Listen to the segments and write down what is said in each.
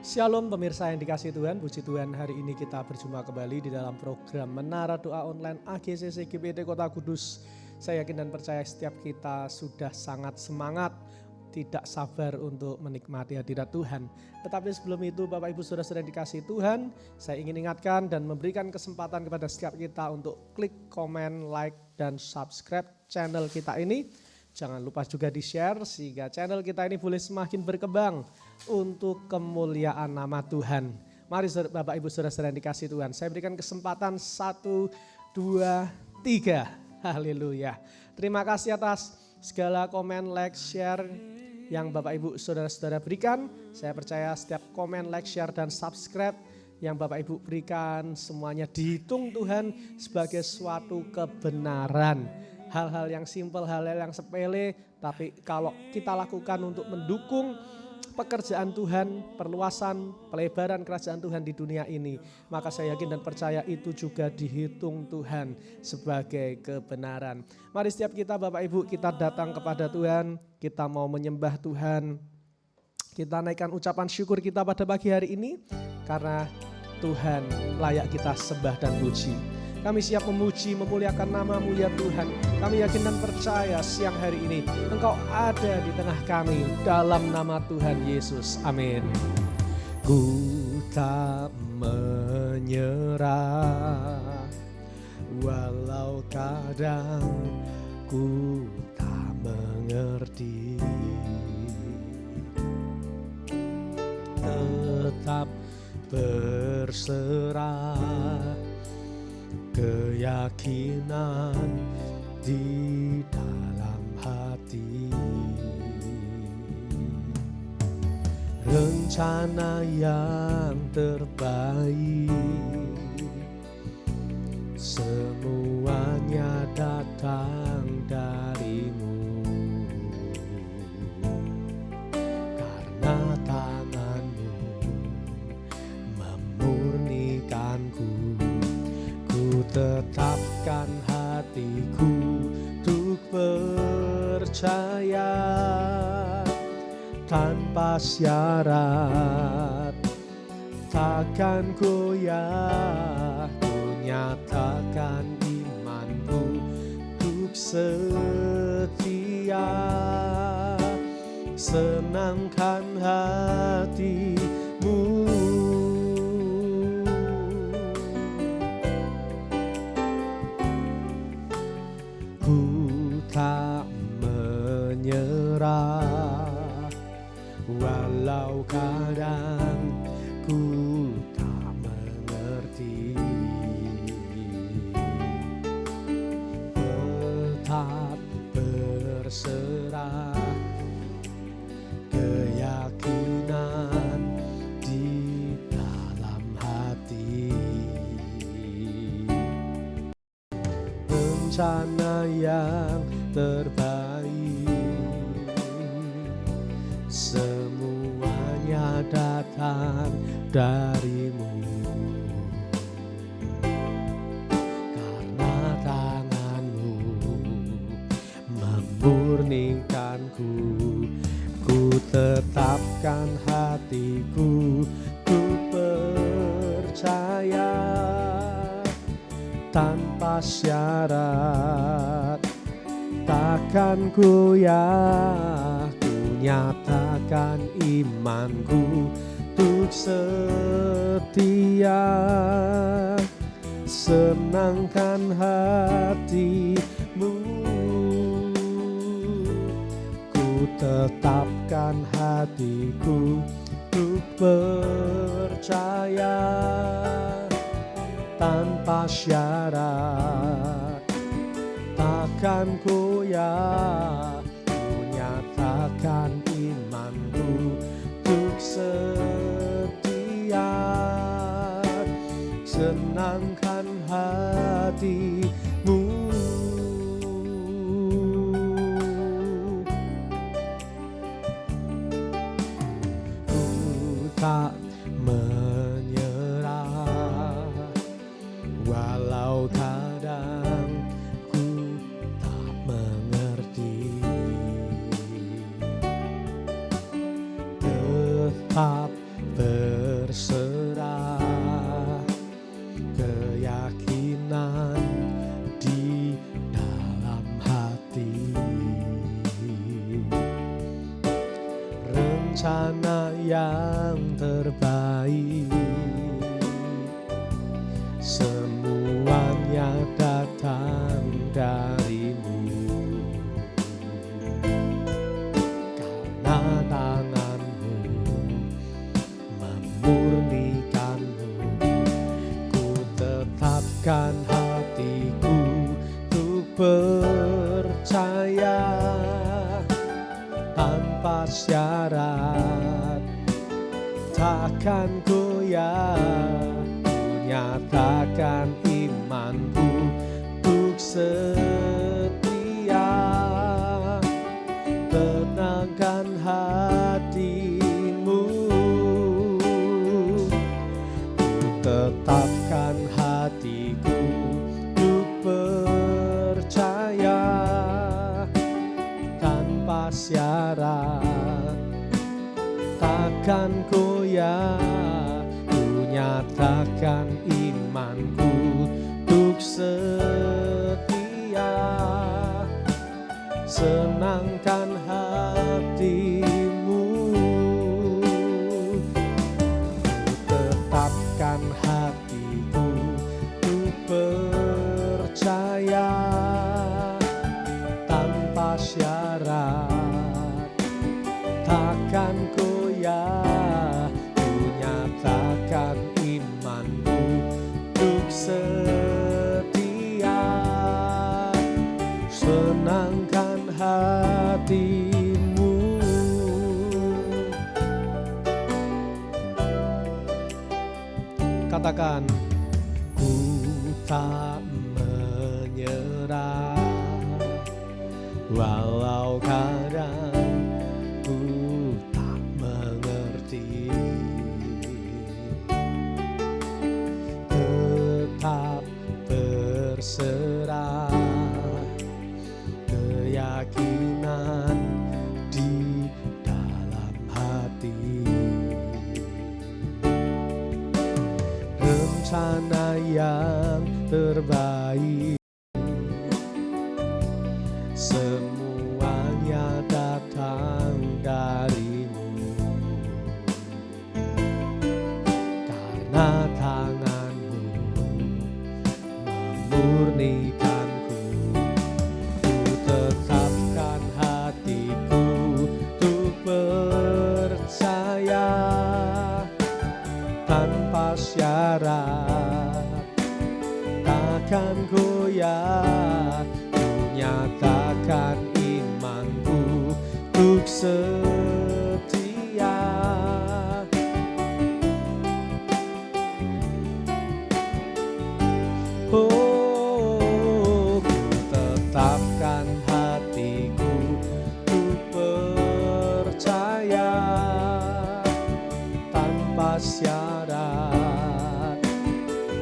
Shalom pemirsa yang dikasih Tuhan, puji Tuhan hari ini kita berjumpa kembali di dalam program Menara Doa Online AGCC GPT Kota Kudus. Saya yakin dan percaya setiap kita sudah sangat semangat, tidak sabar untuk menikmati hadirat Tuhan. Tetapi sebelum itu Bapak Ibu Saudara-saudara yang dikasih Tuhan, saya ingin ingatkan dan memberikan kesempatan kepada setiap kita untuk klik, komen, like, dan subscribe channel kita ini. Jangan lupa juga di-share sehingga channel kita ini boleh semakin berkembang untuk kemuliaan nama Tuhan. Mari Bapak Ibu Saudara-saudara yang dikasih Tuhan, saya berikan kesempatan 1, 2, 3. Haleluya. Terima kasih atas segala komen, like, share yang Bapak Ibu Saudara-saudara berikan. Saya percaya setiap komen, like, share, dan subscribe yang Bapak Ibu berikan semuanya dihitung Tuhan sebagai suatu kebenaran. Hal-hal yang simpel, hal-hal yang sepele, tapi kalau kita lakukan untuk mendukung pekerjaan Tuhan, perluasan, pelebaran kerajaan Tuhan di dunia ini, maka saya yakin dan percaya itu juga dihitung Tuhan sebagai kebenaran. Mari setiap kita Bapak Ibu, kita datang kepada Tuhan, kita mau menyembah Tuhan, kita naikkan ucapan syukur kita pada pagi hari ini, karena Tuhan layak kita sembah dan puji. Kami siap memuji, memuliakan nama-Mu ya Tuhan. Kami yakin dan percaya siang hari ini Engkau ada di tengah kami dalam nama Tuhan Yesus. Amin. Ku tak menyerah, walau kadang ku tak mengerti. Tetap berserah, keyakinan di dalam hati. Rencana yang terbaik semuanya datang darimu, karena tanganmu memurnikanku. Tetapkan hatiku untuk percaya tanpa syarat, takkan goyah. Ku nyatakan imanku untuk setia, senangkan hatimu. Tak menyerah, walau kadang ku tak mengerti. Tetap berserah, keyakinan di dalam hati. Rencana yang terbaik semuanya datang darimu, karena tanganmu memurnikanku. Ku tetapkan hatiku untuk percaya tanpa syarat, takkan goyah. Ku nyatakan imanku untuk setia, senangkan hatimu. Ku tetapkan hatiku untuk percaya tanpa syarat, takkan goyah. Ku nyatakan imanku untuk setia, senangkan hatimu. Ku tak menyerah, walau kadang ku tak mengerti. tetap rencana yang terbaik. Semuanya datang darimu, karena tanganmu memurnikanmu. Ku tetapkan hatiku untuk percaya tanpa syarat, takkan goyah. Nyatakan imanku untuk setia, tenangkan hatimu. Ku tetapkan hatiku untuk percaya tanpa syarat, takkan goyah. Nyatakan imanku untuk setia, senangkan hatimu. Tetapkan hatiku untuk percaya tanpa syarat, takkan goyah. Nyatakan imanku untuk setia, senangkan hatimu. Katakan, ku tak menyerah, walau kadang ku tak mengerti. Berserah, keyakinan di dalam hati. Rencana yang terbaik, semuanya datang darimu, karena murnikanku. Ku tetapkan hatiku untuk percaya tanpa syarat, takkan goyah. Ku nyatakan imanku untuk setia, tetapkan hatiku untuk percaya tanpa syarat,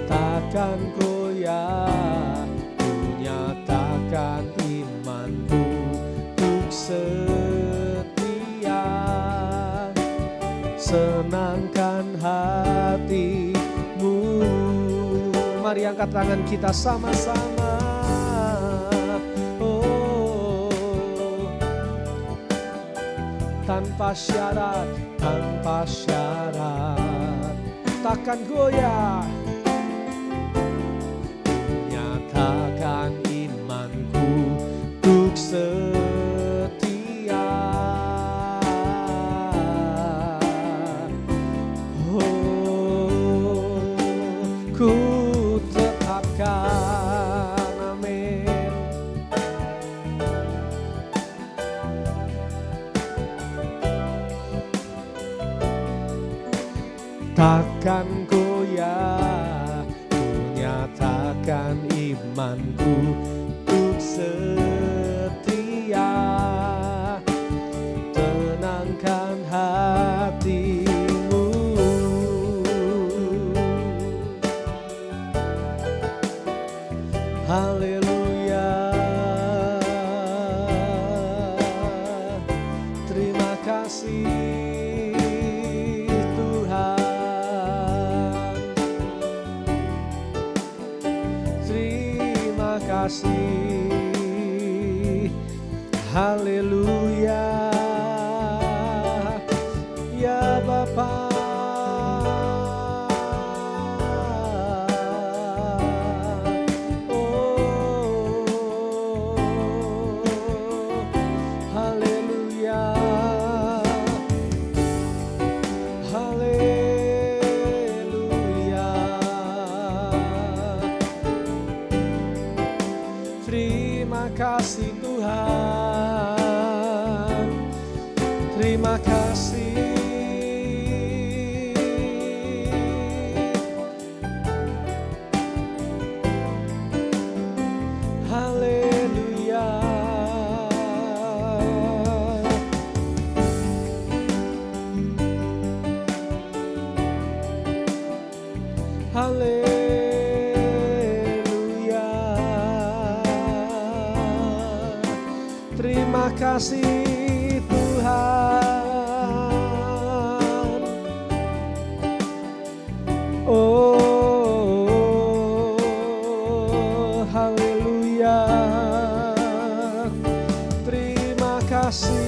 takkan goyah. Ku nyatakan imanku untuk setia, senangkan hatimu. Mari angkat tangan kita sama-sama. Tanpa syarat, takkan goyah. Nyatakan imanku untuk setia, ku tetapkan, amin. Takkan goyah, ku nyatakan imanku untuk setia, tenangkan hatimu. Haleluya, terima kasih kasih. Haleluya, Tuhan, terima kasih. Haleluya. Haleluya. Terima kasih Tuhan. Oh, haleluya. Terima kasih.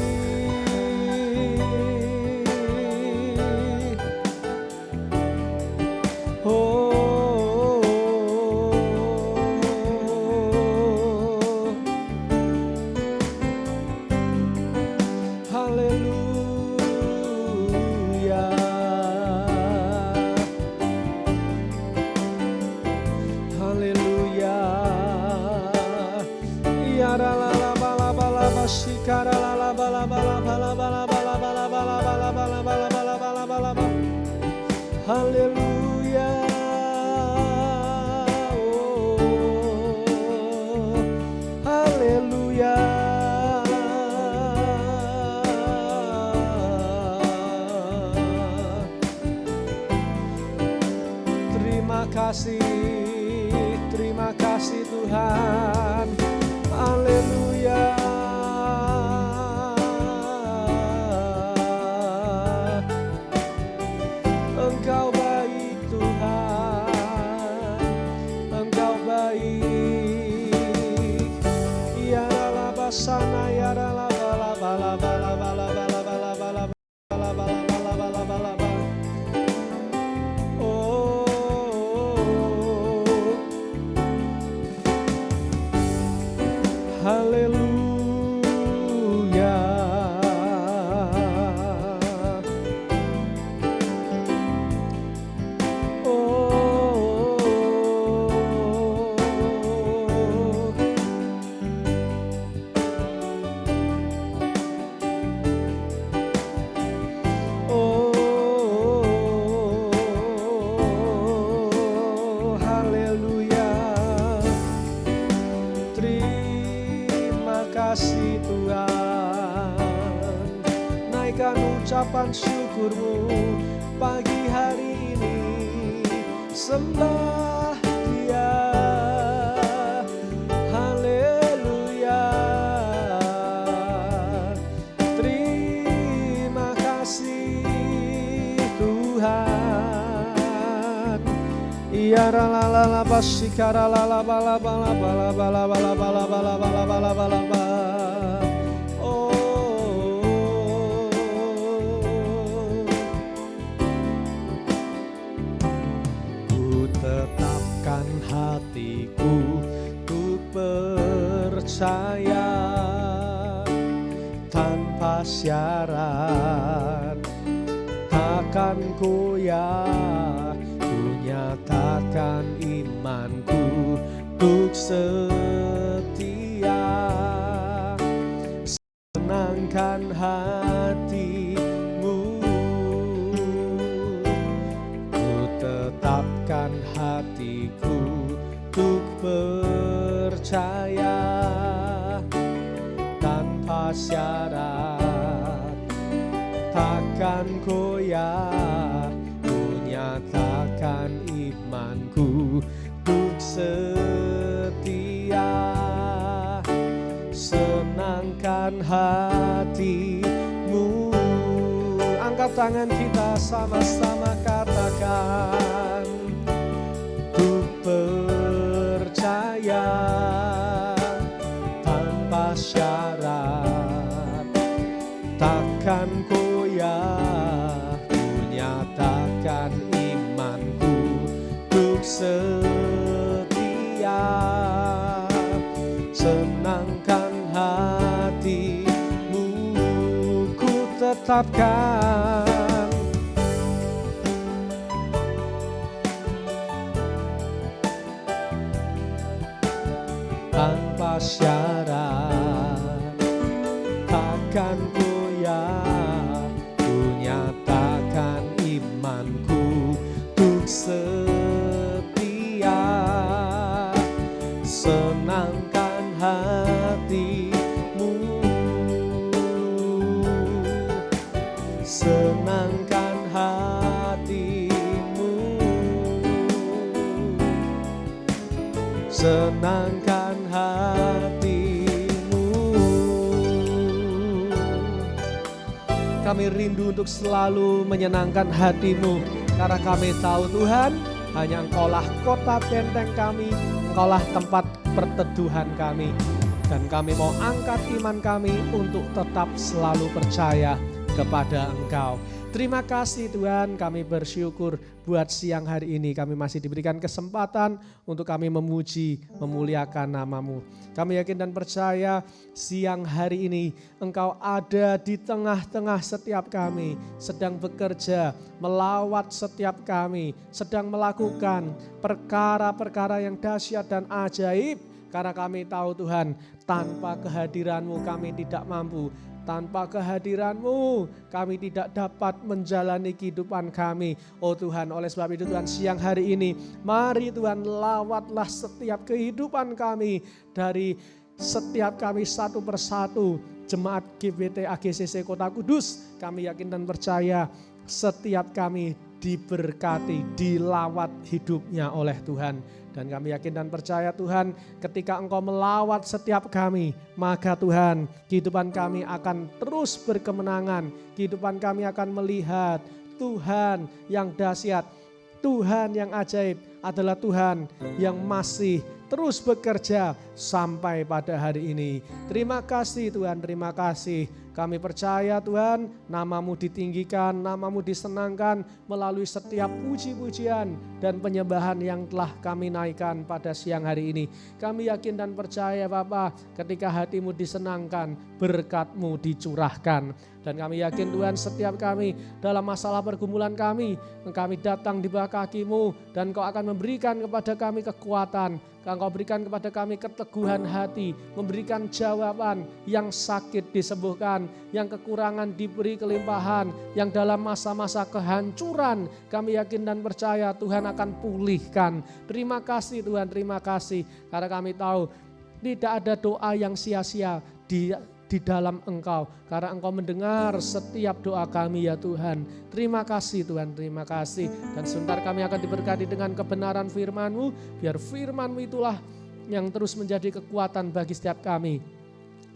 Oh, haleluya. Haleluya. Ya la la la ba la ba la ba shikara la la ba la ba la ba la ba la ba la ba la ba la ba la ba la ba la ba la ba la ba la ba. Haleluya. Oh, haleluya. Terima kasih Tuhan. Haleluya. Engkau baik Tuhan, Engkau baik. Ya la basana ya la bala bala bala bala bala bala bala bala bala bala bala bala. Haleluya. Oh, oh, haleluya. Terima kasih Tuhan. Naikkan ucapan syukurmu pagi hari ini. Sembah Dia. Haleluya. Terima kasih Tuhan. Ya la la la basikara la la ba la ba la ba la ba la ba la ba la ba la ba la ba la ba la ba. Oh, ku tetapkan hatiku untuk percaya tanpa syarat, takkan goyah. Nyatakan imanku untuk setia, senangkan hatimu. Ku tetapkan hatiku untuk percaya tanpa syarat, takkan goyah. Nyatakan imanku untuk setia, senangkan hatimu. Angkat tangan kita sama-sama katakan, ku percaya tanpa syarat, takkan goyah. Nyatakan imanku untuk setia, senangkan hatimu. Ku tetapkan tanpa syarat, senangkan hatimu. Kami rindu untuk selalu menyenangkan hatimu, karena kami tahu Tuhan, hanya Engkaulah kota benteng kami, Engkaulah tempat perteduhan kami. Dan kami mau angkat iman kami untuk tetap selalu percaya kepada Engkau. Terima kasih Tuhan, kami bersyukur buat siang hari ini kami masih diberikan kesempatan untuk kami memuji, memuliakan nama-Mu. Kami yakin dan percaya siang hari ini Engkau ada di tengah-tengah setiap kami, sedang bekerja, melawat setiap kami, sedang melakukan perkara-perkara yang dahsyat dan ajaib. Karena kami tahu Tuhan, tanpa kehadiran-Mu kami tidak mampu. Tanpa kehadiran-Mu kami tidak dapat menjalani kehidupan kami. Oh Tuhan, oleh sebab itu Tuhan, siang hari ini mari Tuhan lawatlah setiap kehidupan kami. Dari setiap kami satu persatu jemaat GBT AGCC Kota Kudus. Kami yakin dan percaya setiap kami diberkati, dilawat hidupnya oleh Tuhan. Dan kami yakin dan percaya Tuhan, ketika Engkau melawat setiap kami, maka Tuhan, kehidupan kami akan terus berkemenangan. Kehidupan kami akan melihat Tuhan yang dahsyat, Tuhan yang ajaib adalah Tuhan yang masih terus bekerja sampai pada hari ini. Terima kasih Tuhan, terima kasih. Kami percaya Tuhan, nama-Mu ditinggikan, nama-Mu disenangkan melalui setiap puji-pujian dan penyembahan yang telah kami naikkan pada siang hari ini. Kami yakin dan percaya Bapa, ketika hati-Mu disenangkan, berkat-Mu dicurahkan. Dan kami yakin Tuhan, setiap kami dalam masalah pergumulan kami datang di bawah kaki-Mu dan Kau akan memberikan kepada kami kekuatan. Kau berikan kepada kami keteguhan hati, memberikan jawaban, yang sakit disembuhkan, yang kekurangan diberi kelimpahan, yang dalam masa-masa kehancuran kami yakin dan percaya Tuhan akan pulihkan. Terima kasih Tuhan, terima kasih, karena kami tahu tidak ada doa yang sia-sia di dalam Engkau, karena Engkau mendengar setiap doa kami ya Tuhan. Terima kasih Tuhan, terima kasih. Dan sebentar kami akan diberkati dengan kebenaran firman-Mu, biar firman-Mu itulah yang terus menjadi kekuatan bagi setiap kami.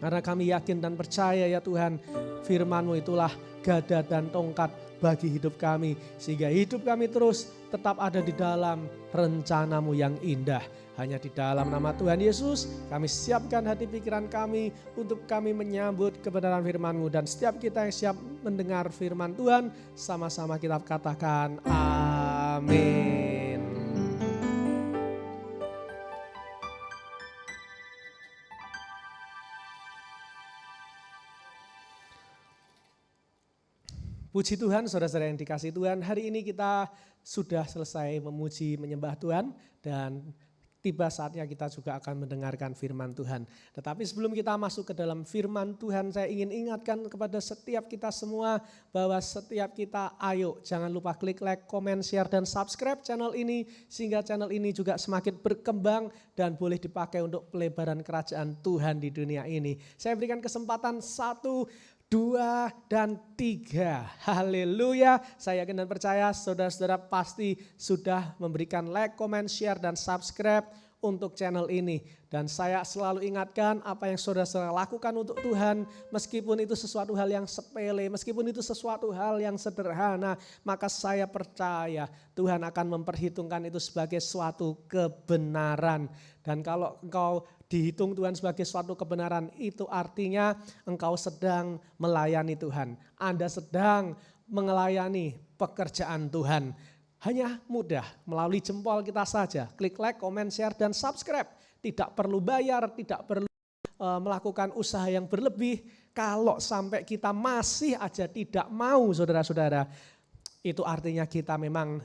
Karena kami yakin dan percaya ya Tuhan, firman-Mu itulah gada dan tongkat bagi hidup kami, sehingga hidup kami terus tetap ada di dalam rencana-Mu yang indah. Hanya di dalam nama Tuhan Yesus kami siapkan hati pikiran kami untuk kami menyambut kebenaran firman-Mu. Dan setiap kita yang siap mendengar firman Tuhan, sama-sama kita katakan amin. Puji Tuhan, saudara-saudara yang dikasihi Tuhan, hari ini kita sudah selesai memuji menyembah Tuhan dan tiba saatnya kita juga akan mendengarkan firman Tuhan. Tetapi sebelum kita masuk ke dalam firman Tuhan, saya ingin ingatkan kepada setiap kita semua bahwa setiap kita ayo jangan lupa klik like, comment, share, dan subscribe channel ini sehingga channel ini juga semakin berkembang dan boleh dipakai untuk pelebaran kerajaan Tuhan di dunia ini. Saya berikan kesempatan 1, 2, dan 3. Haleluya. Saya yakin dan percaya saudara-saudara pasti sudah memberikan like, comment, share, dan subscribe untuk channel ini. Dan saya selalu ingatkan apa yang saudara-saudara lakukan untuk Tuhan, meskipun itu sesuatu hal yang sepele, meskipun itu sesuatu hal yang sederhana, maka saya percaya Tuhan akan memperhitungkan itu sebagai suatu kebenaran. Dan kalau engkau dihitung Tuhan sebagai suatu kebenaran, itu artinya engkau sedang melayani Tuhan. Anda sedang melayani pekerjaan Tuhan. Hanya mudah melalui jempol kita saja. Klik like, comment, share, dan subscribe. Tidak perlu bayar, tidak perlu melakukan usaha yang berlebih. Kalau sampai kita masih aja tidak mau saudara-saudara, itu artinya kita memang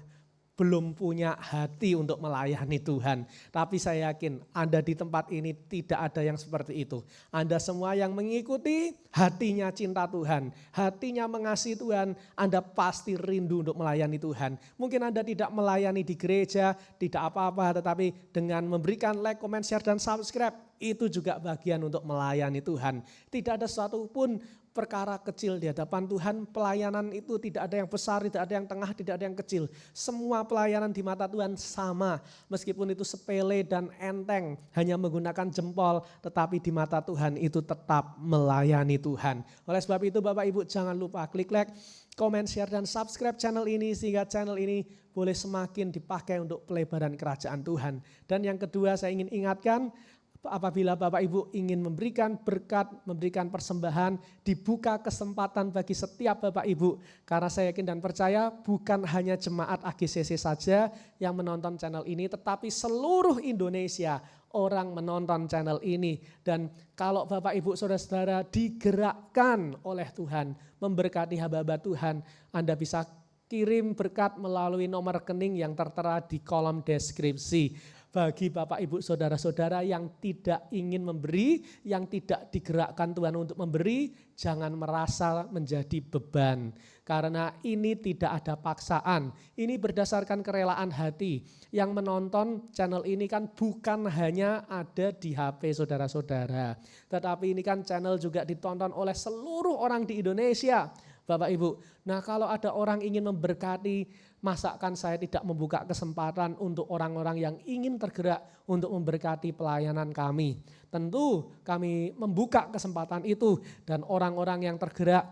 belum punya hati untuk melayani Tuhan. Tapi saya yakin Anda di tempat ini tidak ada yang seperti itu. Anda semua yang mengikuti hatinya cinta Tuhan, hatinya mengasihi Tuhan, Anda pasti rindu untuk melayani Tuhan. Mungkin Anda tidak melayani di gereja, tidak apa-apa, tetapi dengan memberikan like, comment, share, dan subscribe, itu juga bagian untuk melayani Tuhan. Tidak ada sesuatu pun perkara kecil di hadapan Tuhan. Pelayanan itu tidak ada yang besar, tidak ada yang tengah, tidak ada yang kecil. Semua pelayanan di mata Tuhan sama. Meskipun itu sepele dan enteng, hanya menggunakan jempol, tetapi di mata Tuhan itu tetap melayani Tuhan. Oleh sebab itu Bapak Ibu jangan lupa klik like, komen, share, dan subscribe channel ini sehingga channel ini boleh semakin dipakai untuk pelebaran kerajaan Tuhan. Dan yang kedua saya ingin ingatkan, apabila Bapak Ibu ingin memberikan berkat, memberikan persembahan, dibuka kesempatan bagi setiap Bapak Ibu. Karena saya yakin dan percaya bukan hanya jemaat AGCC saja yang menonton channel ini, tetapi seluruh Indonesia orang menonton channel ini. Dan kalau Bapak Ibu saudara-saudara digerakkan oleh Tuhan, memberkati hamba-hamba Tuhan, Anda bisa kirim berkat melalui nomor rekening yang tertera di kolom deskripsi. Bagi Bapak Ibu saudara-saudara yang tidak ingin memberi, yang tidak digerakkan Tuhan untuk memberi, jangan merasa menjadi beban. Karena ini tidak ada paksaan, ini berdasarkan kerelaan hati. Yang menonton channel ini kan bukan hanya ada di HP saudara-saudara, tetapi ini kan channel juga ditonton oleh seluruh orang di Indonesia. Bapak Ibu, nah kalau ada orang ingin memberkati, masakan saya tidak membuka kesempatan untuk orang-orang yang ingin tergerak untuk memberkati pelayanan kami. Tentu kami membuka kesempatan itu dan orang-orang yang tergerak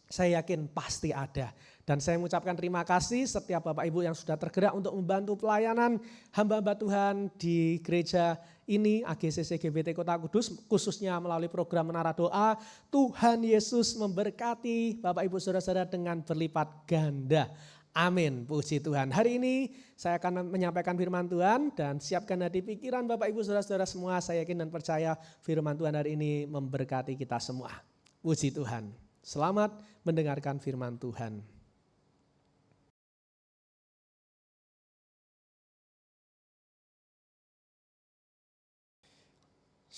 saya yakin pasti ada. Dan saya mengucapkan terima kasih setiap Bapak Ibu yang sudah tergerak untuk membantu pelayanan hamba-hamba Tuhan di gereja ini AGCC GBT Kota Kudus, khususnya melalui program Menara Doa. Tuhan Yesus memberkati Bapak Ibu saudara-saudara dengan berlipat ganda. Amin, puji Tuhan. Hari ini saya akan menyampaikan firman Tuhan dan siapkan hati pikiran Bapak Ibu saudara-saudara semua. Saya yakin dan percaya firman Tuhan hari ini memberkati kita semua. Puji Tuhan. Selamat mendengarkan firman Tuhan.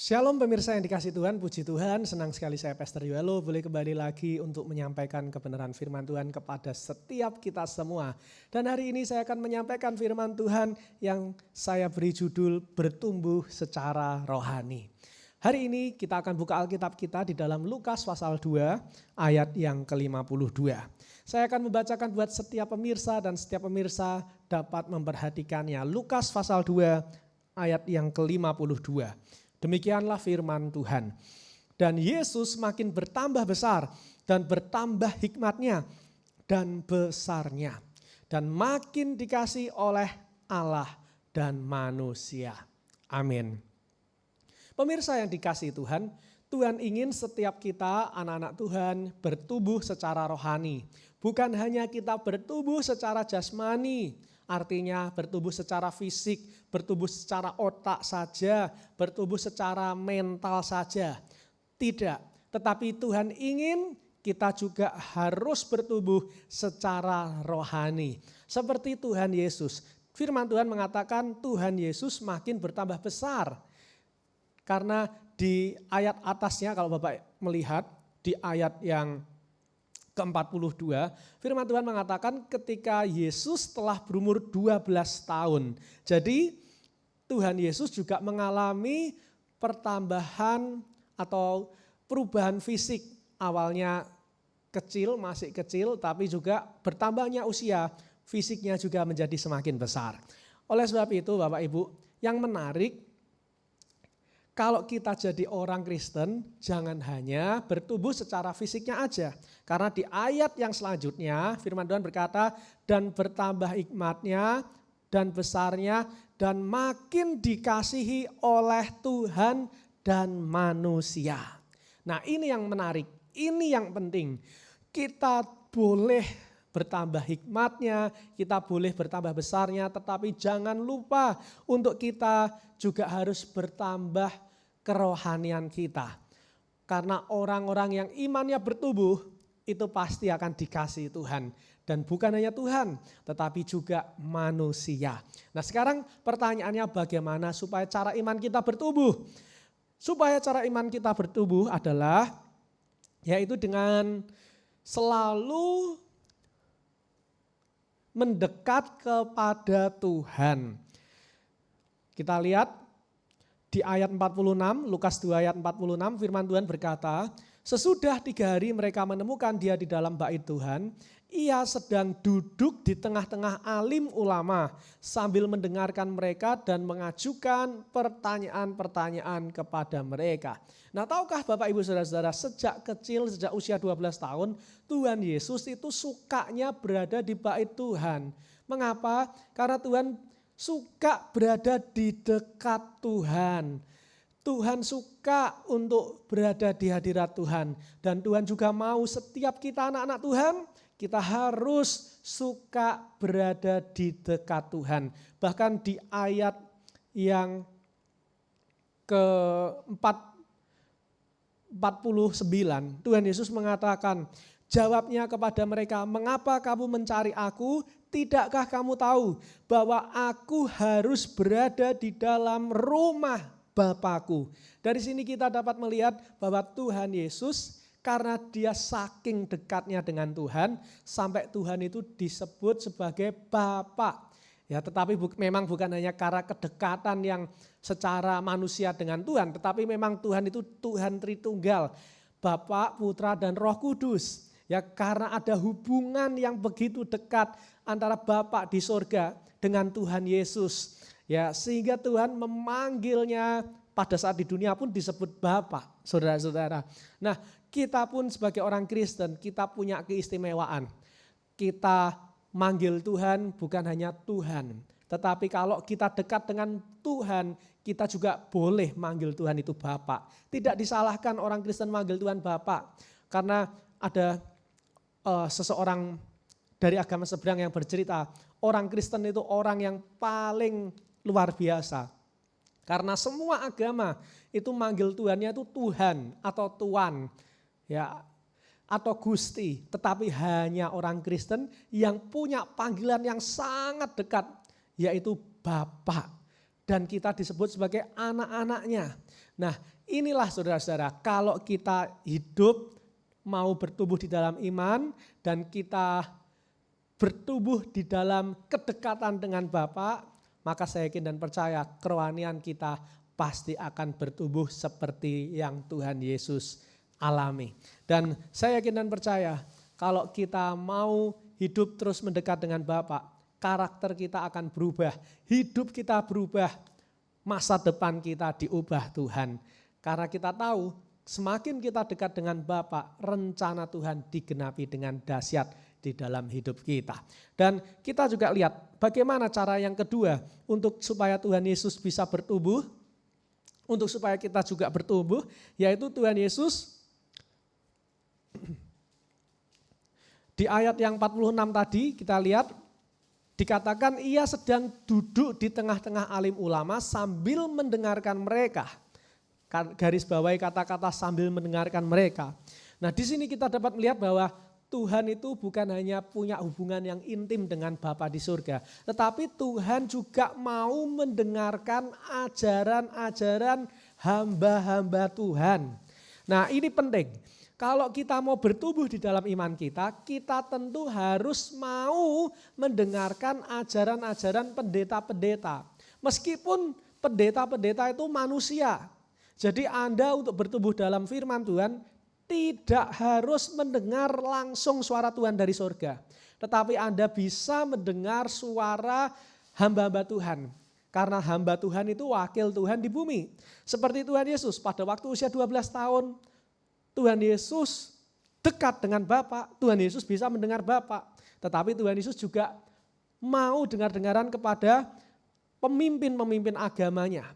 Shalom pemirsa yang dikasih Tuhan, puji Tuhan, senang sekali saya Pastor Yuelo boleh kembali lagi untuk menyampaikan kebenaran firman Tuhan kepada setiap kita semua. Dan hari ini saya akan menyampaikan firman Tuhan yang saya beri judul bertumbuh secara rohani. Hari ini kita akan buka Alkitab kita di dalam Lukas pasal 2 ayat yang ke-52. Saya akan membacakan buat setiap pemirsa dan setiap pemirsa dapat memperhatikannya. Lukas pasal 2 ayat yang ke-52. Demikianlah firman Tuhan. Dan Yesus makin bertambah besar dan bertambah hikmatnya dan besarnya. Dan makin dikasih oleh Allah dan manusia. Amin. Pemirsa yang dikasih Tuhan, Tuhan ingin setiap kita anak-anak Tuhan bertumbuh secara rohani. Bukan hanya kita bertumbuh secara jasmani, artinya bertumbuh secara fisik, bertumbuh secara otak saja, bertumbuh secara mental saja. Tidak, tetapi Tuhan ingin kita juga harus bertumbuh secara rohani. Seperti Tuhan Yesus. Firman Tuhan mengatakan Tuhan Yesus makin bertambah besar. Karena di ayat atasnya kalau Bapak melihat di ayat yang ke-42, firman Tuhan mengatakan ketika Yesus telah berumur 12 tahun. Jadi Tuhan Yesus juga mengalami pertambahan atau perubahan fisik. Awalnya kecil, masih kecil, tapi juga bertambahnya usia, fisiknya juga menjadi semakin besar. Oleh sebab itu Bapak Ibu, yang menarik, kalau kita jadi orang Kristen, jangan hanya bertumbuh secara fisiknya aja. Karena di ayat yang selanjutnya, firman Tuhan berkata, dan bertambah hikmatnya dan besarnya, dan makin dikasihi oleh Tuhan dan manusia. Nah ini yang menarik, ini yang penting. Kita boleh bertambah hikmatnya, kita boleh bertambah besarnya, tetapi jangan lupa untuk kita juga harus bertambah kerohanian kita. Karena orang-orang yang imannya bertumbuh itu pasti akan dikasihi Tuhan. Dan bukan hanya Tuhan, tetapi juga manusia. Nah sekarang pertanyaannya bagaimana supaya cara iman kita bertumbuh? Supaya cara iman kita bertumbuh adalah yaitu dengan selalu mendekat kepada Tuhan. Kita lihat Di ayat 46, Lukas 2 ayat 46 firman Tuhan berkata, sesudah 3 hari mereka menemukan dia di dalam bait Tuhan, ia sedang duduk di tengah-tengah alim ulama sambil mendengarkan mereka dan mengajukan pertanyaan-pertanyaan kepada mereka. Nah, tahukah Bapak Ibu Saudara-saudara, sejak kecil, sejak usia 12 tahun, Tuhan Yesus itu sukanya berada di bait Tuhan. Mengapa? Karena Tuhan suka berada di dekat Tuhan. Tuhan suka untuk berada di hadirat Tuhan. Dan Tuhan juga mau setiap kita anak-anak Tuhan, kita harus suka berada di dekat Tuhan. Bahkan di ayat yang ke-49, Tuhan Yesus mengatakan, jawabnya kepada mereka, mengapa kamu mencari aku? Tidakkah kamu tahu bahwa aku harus berada di dalam rumah Bapakku? Dari sini kita dapat melihat bahwa Tuhan Yesus, karena dia saking dekatnya dengan Tuhan, sampai Tuhan itu disebut sebagai Bapa. Ya, tetapi memang bukan hanya karena kedekatan yang secara manusia dengan Tuhan, tetapi memang Tuhan itu Tuhan Tritunggal, Bapa, Putra, dan Roh Kudus. Ya, karena ada hubungan yang begitu dekat antara Bapa di sorga dengan Tuhan Yesus. Ya, sehingga Tuhan memanggilnya pada saat di dunia pun disebut Bapa, saudara-saudara. Nah, kita pun sebagai orang Kristen, kita punya keistimewaan. Kita manggil Tuhan bukan hanya Tuhan. Tetapi kalau kita dekat dengan Tuhan, kita juga boleh manggil Tuhan itu Bapa. Tidak disalahkan orang Kristen manggil Tuhan Bapa. Karena ada seseorang dari agama seberang yang bercerita, orang Kristen itu orang yang paling luar biasa. Karena semua agama itu manggil Tuhannya itu Tuhan atau Tuan. Ya, atau Gusti, tetapi hanya orang Kristen yang punya panggilan yang sangat dekat, yaitu Bapa. Dan kita disebut sebagai anak-anaknya. Nah, inilah saudara-saudara, kalau kita hidup mau bertumbuh di dalam iman dan kita bertumbuh di dalam kedekatan dengan Bapa, maka saya yakin dan percaya kerohanian kita pasti akan bertumbuh seperti yang Tuhan Yesus alami. Dan saya yakin dan percaya kalau kita mau hidup terus mendekat dengan Bapa, karakter kita akan berubah, hidup kita berubah, masa depan kita diubah Tuhan. Karena kita tahu semakin kita dekat dengan Bapa, rencana Tuhan digenapi dengan dahsyat di dalam hidup kita. Dan kita juga lihat bagaimana cara yang kedua untuk supaya Tuhan Yesus bisa bertumbuh, untuk supaya kita juga bertumbuh, yaitu Tuhan Yesus di ayat yang 46 tadi kita lihat dikatakan ia sedang duduk di tengah-tengah alim ulama sambil mendengarkan mereka. Garis bawahi kata-kata sambil mendengarkan mereka. Nah, di sini kita dapat melihat bahwa Tuhan itu bukan hanya punya hubungan yang intim dengan Bapa di surga, tetapi Tuhan juga mau mendengarkan ajaran-ajaran hamba-hamba Tuhan. Nah, ini penting. Kalau kita mau bertumbuh di dalam iman kita, kita tentu harus mau mendengarkan ajaran-ajaran pendeta-pendeta. Meskipun pendeta-pendeta itu manusia. Jadi Anda untuk bertumbuh dalam firman Tuhan tidak harus mendengar langsung suara Tuhan dari surga. Tetapi Anda bisa mendengar suara hamba-hamba Tuhan. Karena hamba Tuhan itu wakil Tuhan di bumi. Seperti Tuhan Yesus pada waktu usia 12 tahun. Tuhan Yesus dekat dengan Bapa, Tuhan Yesus bisa mendengar Bapa. Tetapi Tuhan Yesus juga mau dengar-dengaran kepada pemimpin-pemimpin agamanya.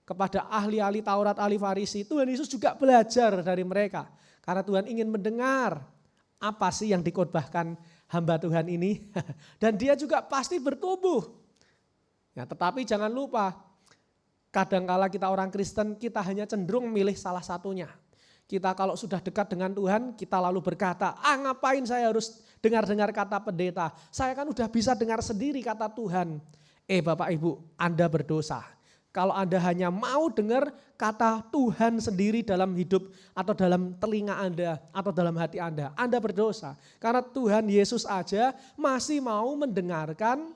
Kepada ahli-ahli Taurat, ahli Farisi, Tuhan Yesus juga belajar dari mereka. Karena Tuhan ingin mendengar apa sih yang dikhotbahkan hamba Tuhan ini. Dan dia juga pasti bertumbuh. Ya, tetapi jangan lupa, kadangkala kita orang Kristen, kita hanya cenderung memilih salah satunya. Kita kalau sudah dekat dengan Tuhan, kita lalu berkata, ngapain saya harus dengar-dengar kata pendeta? Saya kan udah bisa dengar sendiri kata Tuhan. Bapak Ibu, Anda berdosa. Kalau Anda hanya mau dengar kata Tuhan sendiri dalam hidup atau dalam telinga Anda atau dalam hati Anda berdosa. Karena Tuhan Yesus aja masih mau mendengarkan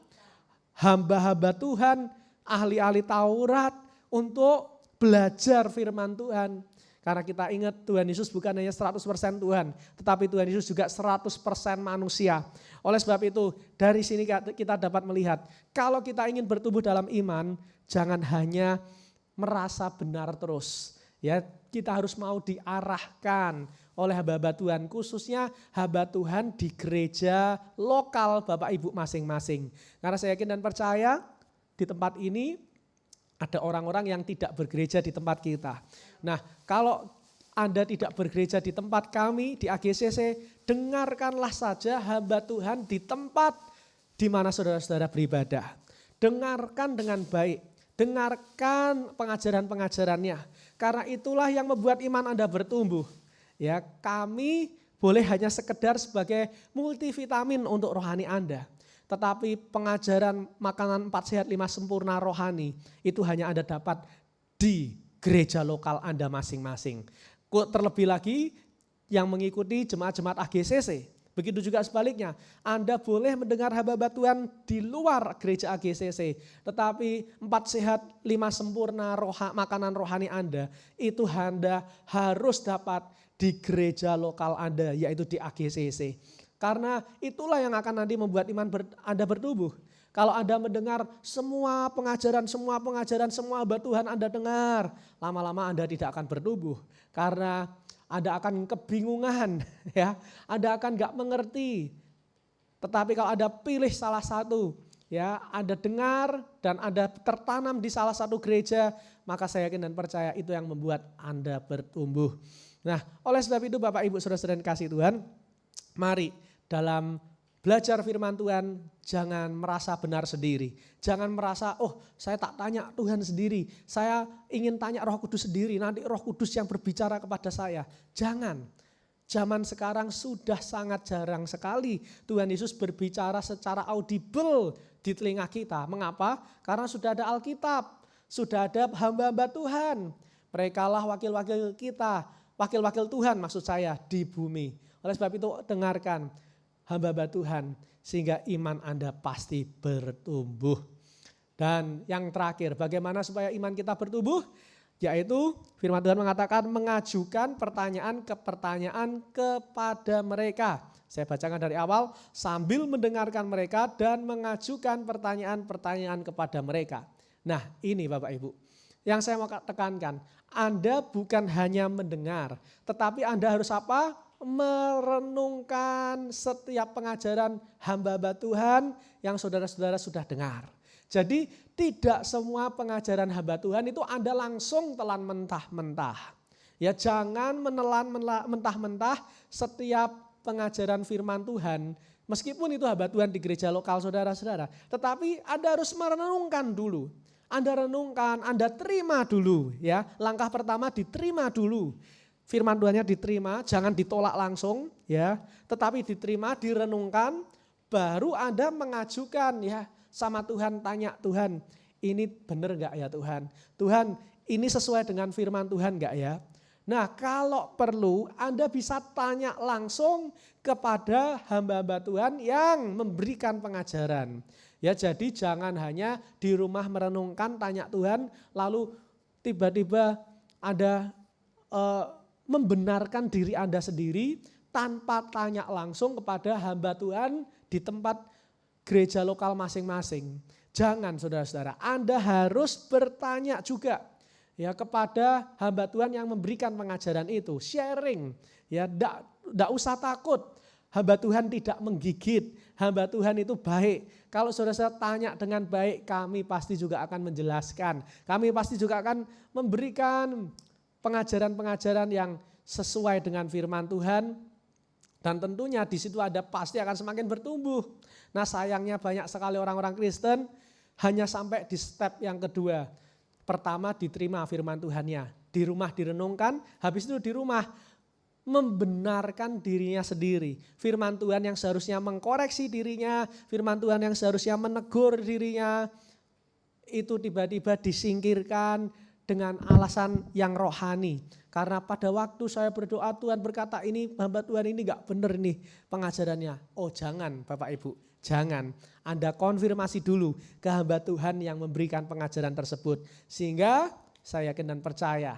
hamba-hamba Tuhan, ahli-ahli Taurat untuk belajar firman Tuhan. Karena kita ingat Tuhan Yesus bukan hanya 100% Tuhan, tetapi Tuhan Yesus juga 100% manusia. Oleh sebab itu, dari sini kita dapat melihat, kalau kita ingin bertumbuh dalam iman, jangan hanya merasa benar terus. Ya, kita harus mau diarahkan oleh hamba-hamba Tuhan, khususnya hamba Tuhan di gereja lokal Bapak Ibu masing-masing. Karena saya yakin dan percaya di tempat ini ada orang-orang yang tidak bergereja di tempat kita. Nah, kalau Anda tidak bergereja di tempat kami di AGCC, dengarkanlah saja hamba Tuhan di tempat di mana saudara-saudara beribadah. Dengarkan dengan baik, dengarkan pengajaran-pengajarannya. Karena itulah yang membuat iman Anda bertumbuh. Ya, kami boleh hanya sekedar sebagai multivitamin untuk rohani Anda. Tetapi pengajaran makanan 4 sehat 5 sempurna rohani itu hanya Anda dapat di gereja lokal Anda masing-masing. Terlebih lagi yang mengikuti jemaat-jemaat AGCC. Begitu juga sebaliknya, Anda boleh mendengar hamba-hamba Tuhan di luar gereja AGCC. Tetapi 4 sehat 5 sempurna makanan rohani Anda itu Anda harus dapat di gereja lokal Anda, yaitu di AGCC. Karena itulah yang akan nanti membuat iman Anda bertumbuh. Kalau Anda mendengar semua pengajaran, semua hamba Tuhan Anda dengar, lama-lama Anda tidak akan bertumbuh. Karena Anda akan kebingungan, ya. Anda akan gak mengerti. Tetapi kalau Anda pilih salah satu, ya, Anda dengar dan Anda tertanam di salah satu gereja, maka saya yakin dan percaya itu yang membuat Anda bertumbuh. Nah, oleh sebab itu Bapak Ibu Saudara-saudara yang kasih Tuhan, mari dalam belajar firman Tuhan jangan merasa benar sendiri. Jangan merasa, oh saya tak tanya Tuhan sendiri, saya ingin tanya Roh Kudus sendiri, nanti Roh Kudus yang berbicara kepada saya. Jangan. Zaman sekarang sudah sangat jarang sekali Tuhan Yesus berbicara secara audible di telinga kita. Mengapa? Karena sudah ada Alkitab, sudah ada hamba-hamba Tuhan. Mereka lah wakil-wakil kita, wakil-wakil Tuhan maksud saya di bumi. Oleh sebab itu dengarkan hamba-hamba Tuhan sehingga iman Anda pasti bertumbuh. Dan yang terakhir, bagaimana supaya iman kita bertumbuh? Yaitu firman Tuhan mengatakan mengajukan pertanyaan kepada mereka. Saya bacakan dari awal, sambil mendengarkan mereka dan mengajukan pertanyaan-pertanyaan kepada mereka. Nah ini Bapak Ibu, yang saya mau tekankan, Anda bukan hanya mendengar, tetapi Anda harus apa? Merenungkan setiap pengajaran hamba-hamba Tuhan yang saudara-saudara sudah dengar. Jadi tidak semua pengajaran hamba Tuhan itu Anda langsung telan mentah-mentah. Ya jangan menelan mentah-mentah setiap pengajaran firman Tuhan. Meskipun itu hamba Tuhan di gereja lokal saudara-saudara. Tetapi Anda harus merenungkan dulu. Anda renungkan, Anda terima dulu. Ya, langkah pertama diterima dulu. Firman Tuhannya diterima, jangan ditolak langsung, ya, tetapi diterima, direnungkan, baru Anda mengajukan, ya, sama Tuhan, tanya Tuhan, ini benar enggak ya Tuhan? Tuhan, ini sesuai dengan firman Tuhan enggak ya? Nah, kalau perlu Anda bisa tanya langsung kepada hamba-hamba Tuhan yang memberikan pengajaran. Ya, jadi jangan hanya di rumah merenungkan, tanya Tuhan, lalu tiba-tiba Anda membenarkan diri Anda sendiri tanpa tanya langsung kepada hamba Tuhan di tempat gereja lokal masing-masing. Jangan saudara-saudara, Anda harus bertanya juga ya kepada hamba Tuhan yang memberikan pengajaran itu, sharing. Ya, enggak usah takut. Hamba Tuhan tidak menggigit, hamba Tuhan itu baik. Kalau saudara-saudara tanya dengan baik, kami pasti juga akan menjelaskan. Kami pasti juga akan memberikan pengajaran-pengajaran yang sesuai dengan firman Tuhan dan tentunya di situ ada pasti akan semakin bertumbuh. Nah sayangnya banyak sekali orang-orang Kristen hanya sampai di step yang kedua. Pertama diterima firman Tuhannya, di rumah direnungkan, habis itu di rumah membenarkan dirinya sendiri. Firman Tuhan yang seharusnya mengkoreksi dirinya, firman Tuhan yang seharusnya menegur dirinya, itu tiba-tiba disingkirkan dengan alasan yang rohani. Karena pada waktu saya berdoa Tuhan berkata ini hamba Tuhan ini gak benar nih pengajarannya. Oh jangan Bapak Ibu, jangan. Anda konfirmasi dulu ke hamba Tuhan yang memberikan pengajaran tersebut. Sehingga saya yakin dan percaya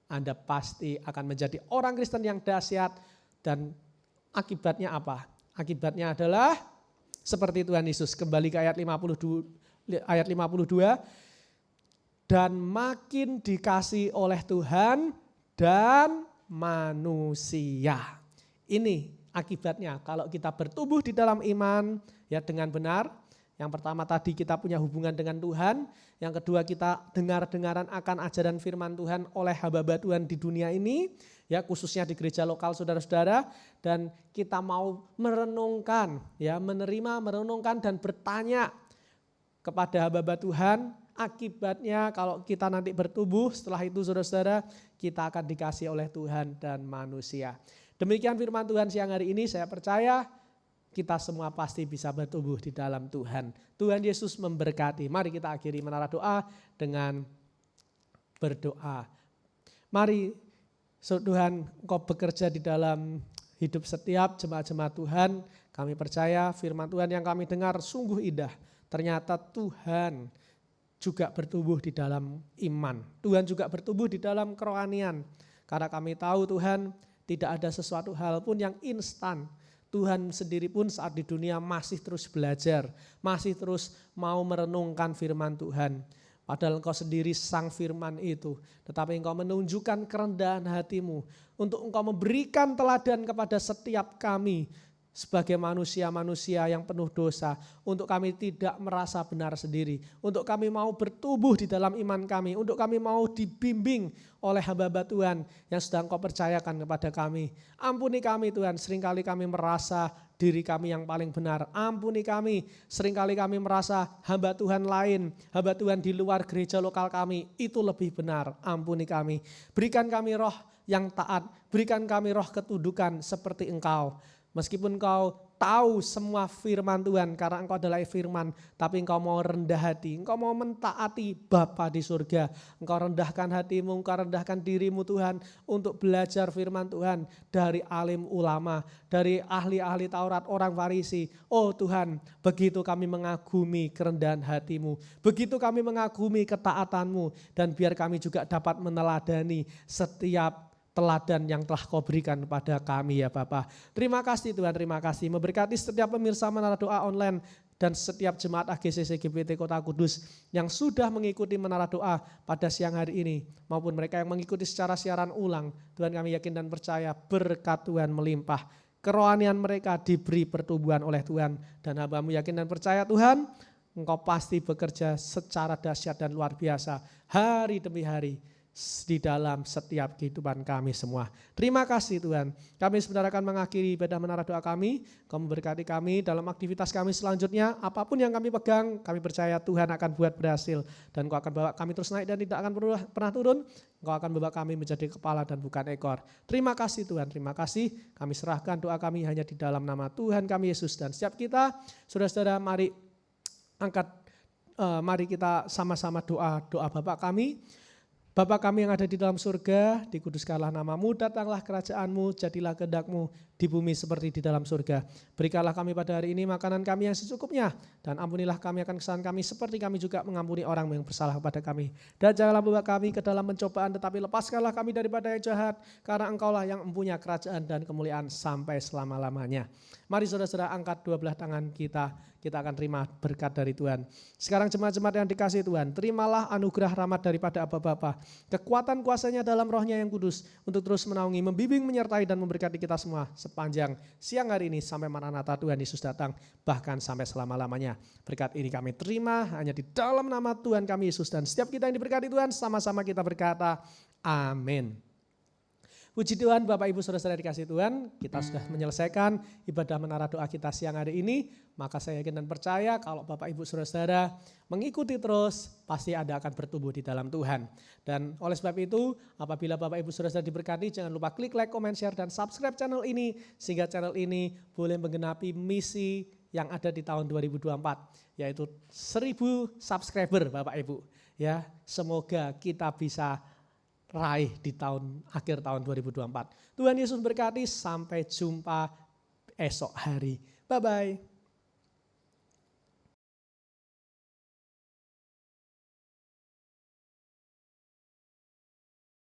Anda pasti akan menjadi orang Kristen yang dahsyat. Dan akibatnya apa? Akibatnya adalah seperti Tuhan Yesus. Kembali ke ayat 52. Dan makin dikasih oleh Tuhan dan manusia. Ini akibatnya kalau kita bertumbuh di dalam iman ya dengan benar. Yang pertama tadi kita punya hubungan dengan Tuhan. Yang kedua kita dengar-dengaran akan ajaran firman Tuhan oleh hamba-hamba Tuhan di dunia ini. Ya khususnya di gereja lokal saudara-saudara. Dan kita mau merenungkan, ya merenungkan dan bertanya kepada hamba-hamba Tuhan. Akibatnya kalau kita nanti bertumbuh setelah itu saudara-saudara kita akan dikasih oleh Tuhan dan manusia. Demikian firman Tuhan siang hari ini, saya percaya kita semua pasti bisa bertumbuh di dalam Tuhan. Tuhan Yesus memberkati. Mari kita akhiri menara doa dengan berdoa. Mari Tuhan Engkau bekerja di dalam hidup setiap jemaat-jemaat Tuhan. Kami percaya firman Tuhan yang kami dengar sungguh indah. Ternyata Tuhan juga bertumbuh di dalam iman. Tuhan juga bertumbuh di dalam kerohanian. Karena kami tahu Tuhan tidak ada sesuatu hal pun yang instan. Tuhan sendiri pun saat di dunia masih terus belajar. Masih terus mau merenungkan firman Tuhan. Padahal engkau sendiri sang firman itu. Tetapi engkau menunjukkan kerendahan hatimu. Untuk engkau memberikan teladan kepada setiap kami. Sebagai manusia-manusia yang penuh dosa, untuk kami tidak merasa benar sendiri, untuk kami mau bertumbuh di dalam iman kami, untuk kami mau dibimbing oleh hamba-hamba Tuhan yang sedang Kau percayakan kepada kami. Ampuni kami Tuhan, seringkali kami merasa diri kami yang paling benar. Ampuni kami, seringkali kami merasa hamba Tuhan lain, hamba Tuhan di luar gereja lokal kami, itu lebih benar. Ampuni kami, berikan kami roh yang taat, berikan kami roh ketundukan seperti Engkau. Meskipun engkau tahu semua firman Tuhan karena engkau adalah firman, tapi engkau mau rendah hati, engkau mau mentaati Bapa di surga. Engkau rendahkan hatimu, engkau rendahkan dirimu Tuhan untuk belajar firman Tuhan dari alim ulama, dari ahli-ahli Taurat, orang Farisi. Oh Tuhan, begitu kami mengagumi kerendahan hatimu, begitu kami mengagumi ketaatanmu, dan biar kami juga dapat meneladani setiap teladan yang telah Kau berikan kepada kami ya Bapa. Terima kasih Tuhan, terima kasih. Memberkati setiap pemirsa Menara Doa Online dan setiap jemaat AGCC GBT Kota Kudus yang sudah mengikuti Menara Doa pada siang hari ini. Maupun mereka yang mengikuti secara siaran ulang. Tuhan kami yakin dan percaya berkat Tuhan melimpah. Kerohanian mereka diberi pertumbuhan oleh Tuhan. Dan hamba-Mu yakin dan percaya Tuhan, Engkau pasti bekerja secara dahsyat dan luar biasa hari demi hari di dalam setiap kehidupan kami semua. Terima kasih Tuhan. Kami sebentar akan mengakhiri ibadah menara doa kami. Kau memberkati kami dalam aktivitas kami selanjutnya. Apapun yang kami pegang, kami percaya Tuhan akan buat berhasil. Dan Kau akan bawa kami terus naik dan tidak akan pernah turun. Kau akan bawa kami menjadi kepala dan bukan ekor. Terima kasih Tuhan, terima kasih. Kami serahkan doa kami hanya di dalam nama Tuhan kami Yesus. Dan setiap kita, saudara-saudara, mari kita sama-sama doa Bapa kami. Bapa kami yang ada di dalam surga, dikuduskanlah nama-Mu, datanglah kerajaan-Mu, jadilah kehendak-Mu di bumi seperti di dalam surga. Berikanlah kami pada hari ini makanan kami yang secukupnya, dan ampunilah kami akan kesalahan kami seperti kami juga mengampuni orang yang bersalah kepada kami. Dan janganlah membawa kami ke dalam pencobaan, tetapi lepaskanlah kami daripada yang jahat, karena Engkaulah yang mempunyai kerajaan dan kemuliaan sampai selama-lamanya. Mari saudara-saudara angkat dua belah tangan kita akan terima berkat dari Tuhan. Sekarang jemaat-jemaat yang dikasihi Tuhan, terimalah anugerah rahmat daripada Aba Bapa, kekuatan kuasanya dalam Roh-Nya yang kudus, untuk terus menaungi, membimbing, menyertai dan memberkati kita semua sepanjang siang hari ini sampai Maranatha Tuhan Yesus datang, bahkan sampai selama-lamanya. Berkat ini kami terima hanya di dalam nama Tuhan kami Yesus, dan setiap kita yang diberkati Tuhan sama-sama kita berkata amin. Puji Tuhan, Bapak Ibu Saudara-saudara dikasih Tuhan, kita sudah menyelesaikan ibadah menara doa kita siang hari ini. Maka saya yakin dan percaya kalau Bapak Ibu Saudara-saudara mengikuti terus, pasti Anda akan bertumbuh di dalam Tuhan. Dan oleh sebab itu, apabila Bapak Ibu Saudara-saudara diberkati, jangan lupa klik like, comment, share, dan subscribe channel ini, sehingga channel ini boleh menggenapi misi yang ada di tahun 2024, yaitu 1000 subscriber Bapak Ibu. Ya, semoga kita bisa raih di akhir tahun 2024. Tuhan Yesus berkati, sampai jumpa esok hari. Bye-bye.